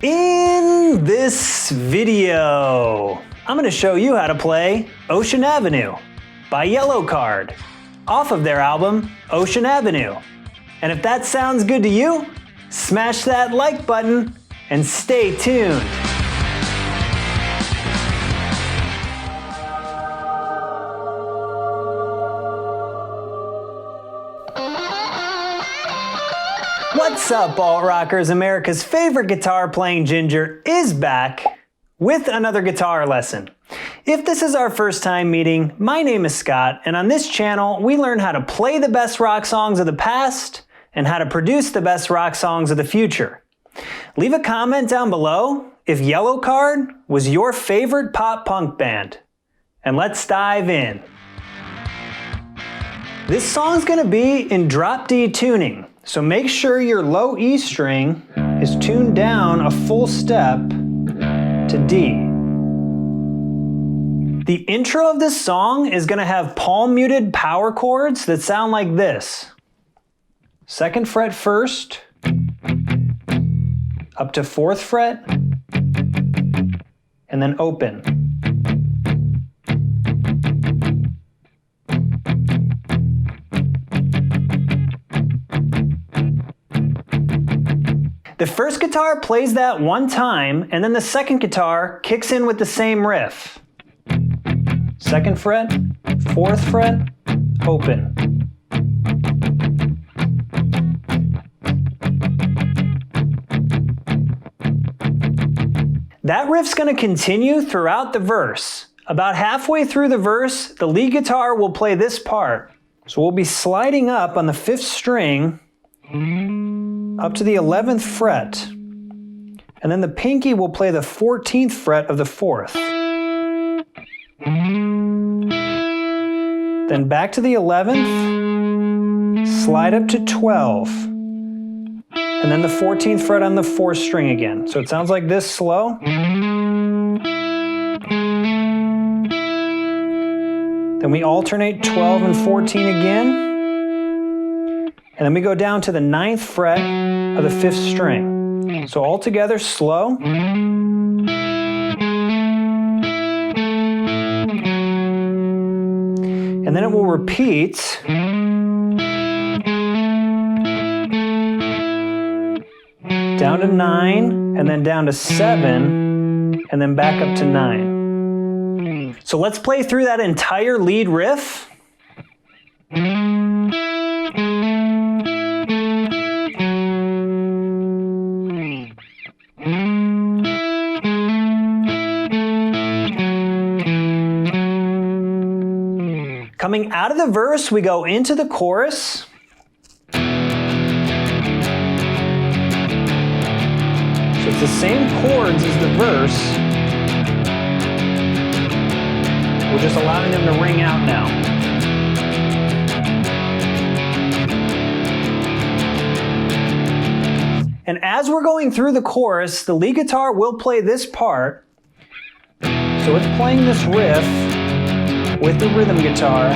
In this video, I'm going to show you how to play Ocean Avenue by Yellowcard off of their album Ocean Avenue. And if that sounds good to you, smash that like button and stay tuned. What's up, alt rockers? America's favorite guitar playing Ginger is back with another guitar lesson. If this is our first time meeting, my name is Scott, and on this channel we learn how to play the best rock songs of the past and how to produce the best rock songs of the future. Leave a comment down below if Yellowcard was your favorite pop punk band. And let's dive in. This song's gonna be in drop D tuning. So make sure your low E string is tuned down a full step to D. The intro of this song is going to have palm muted power chords that sound like this. 2nd fret first, up to 4th fret, and then open. The first guitar plays that one time, and then the second guitar kicks in with the same riff. 2nd fret, 4th fret, open. That riff's going to continue throughout the verse. About halfway through the verse, the lead guitar will play this part. So we'll be sliding up on the 5th string up to the 11th fret, and then the pinky will play the 14th fret of the 4th. Then back to the 11th, slide up to 12, and then the 14th fret on the 4th string again. So it sounds like this slow. Then we alternate 12 and 14 again. And then we go down to the 9th fret of the 5th string. So all together, slow. And then it will repeat. Down to 9, and then down to 7, and then back up to 9. So let's play through that entire lead riff. Coming out of the verse, we go into the chorus. So it's the same chords as the verse. We're just allowing them to ring out now. And as we're going through the chorus, the lead guitar will play this part. So it's playing this riff with the rhythm guitar.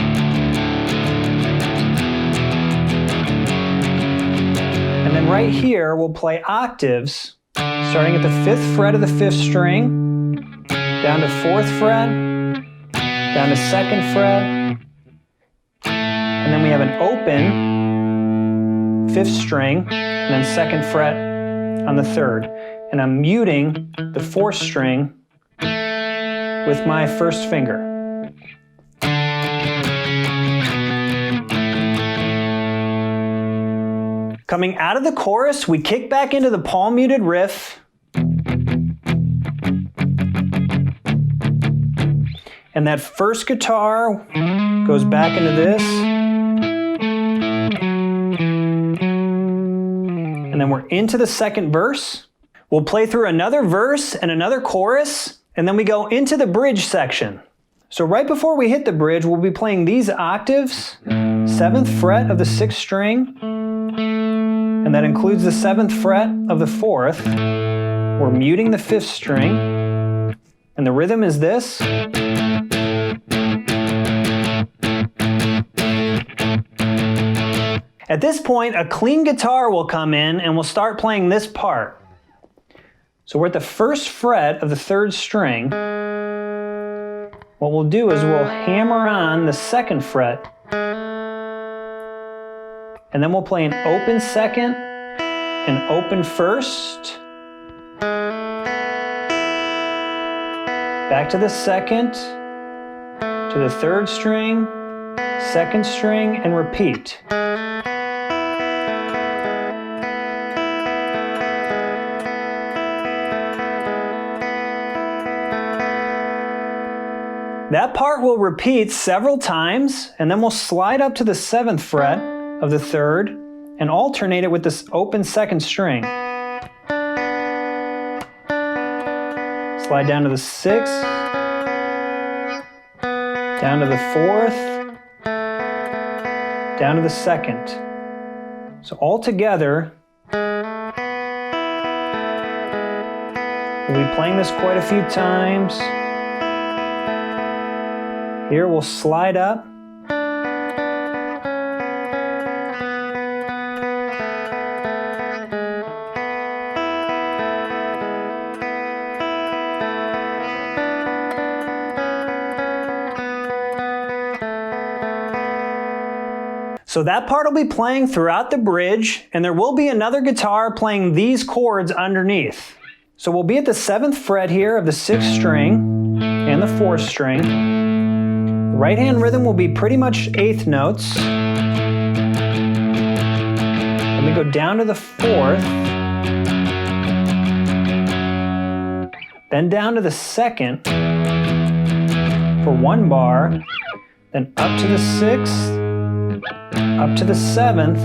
And then right here, we'll play octaves, starting at the 5th fret of the 5th string, down to 4th fret, down to 2nd fret, and then we have an open 5th string, and then 2nd fret on the 3rd. And I'm muting the 4th string with my 1st finger. Coming out of the chorus, we kick back into the palm muted riff. And that first guitar goes back into this. And then we're into the second verse. We'll play through another verse and another chorus, and then we go into the bridge section. So right before we hit the bridge, we'll be playing these octaves, 7th fret of the 6th string, and that includes the 7th fret of the 4th. We're muting the 5th string, and the rhythm is this. At this point, a clean guitar will come in and we'll start playing this part. So we're at the first fret of the third string. What we'll do is we'll hammer on the second fret, and then we'll play an open second, an open first, back to the second, to the third string, second string, and repeat. That part will repeat several times, and then we'll slide up to the 7th fret of the third and alternate it with this open second string. Slide down to the 6th, down to the 4th, down to the 2nd. So all together, we'll be playing this quite a few times. Here we'll slide up. So that part will be playing throughout the bridge, and there will be another guitar playing these chords underneath. So we'll be at the 7th fret here of the 6th string and the 4th string. Right hand rhythm will be pretty much 8th notes. Then we go down to the 4th, then down to the 2nd for 1 bar, then up to the 6th, up to the 7th,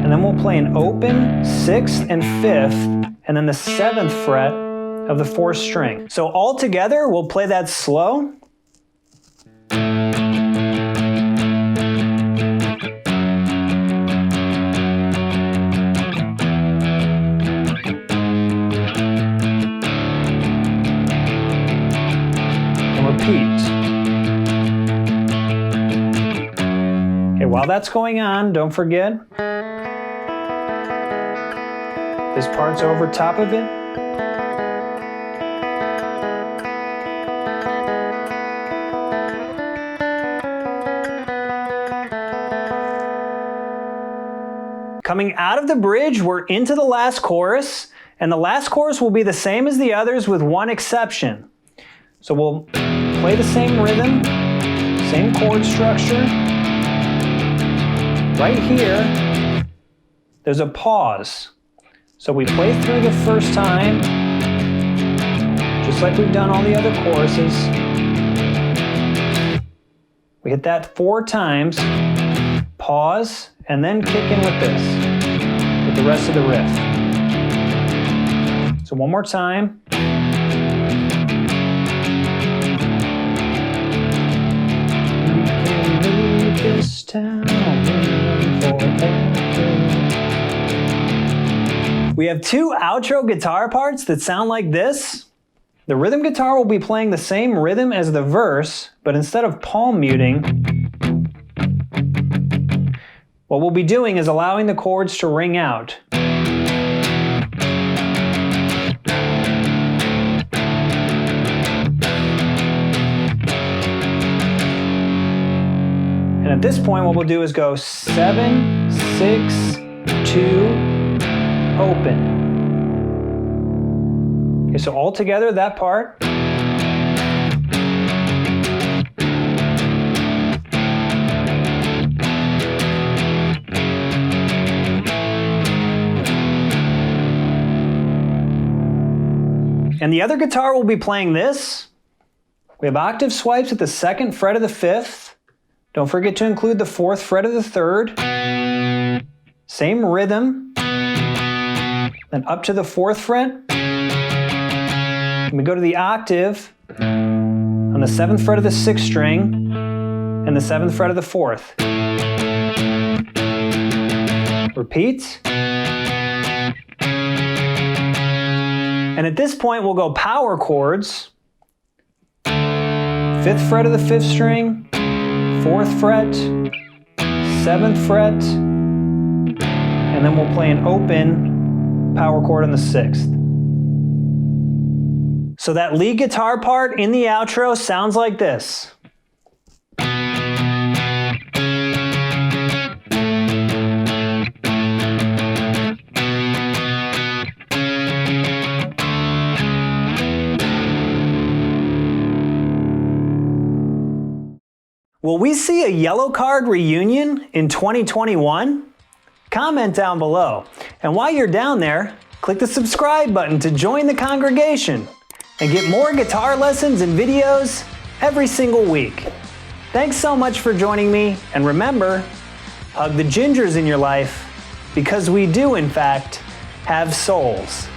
and then we'll play an open 6th and 5th, and then the 7th fret of the 4th string. So all together, we'll play that slow. And repeat. Okay, while that's going on, don't forget, this part's over top of it. Coming out of the bridge, we're into the last chorus, and the last chorus will be the same as the others with one exception. So we'll play the same rhythm, same chord structure. Right here, there's a pause. So we play through the first time, just like we've done all the other choruses. We hit that 4 times, pause, and then kick in with this, with the rest of the riff. So one more time. We can leave this town forever. We have 2 outro guitar parts that sound like this. The rhythm guitar will be playing the same rhythm as the verse, but instead of palm muting, what we'll be doing is allowing the chords to ring out. And at this point, what we'll do is go 7, 6, 2, open. Okay, so all together, that part. And the other guitar will be playing this. We have octave swipes at the 2nd fret of the 5th. Don't forget to include the 4th fret of the 3rd. Same rhythm. Then up to the 4th fret. And we go to the octave on the 7th fret of the 6th string and the 7th fret of the 4th. Repeat. And at this point, we'll go power chords. 5th fret of the 5th string, 4th fret, 7th fret, and then we'll play an open power chord on the 6th. So that lead guitar part in the outro sounds like this. Will we see a Yellowcard reunion in 2021? Comment down below. And while you're down there, click the subscribe button to join the congregation and get more guitar lessons and videos every single week. Thanks so much for joining me, and remember, hug the gingers in your life, because we do, in fact, have souls.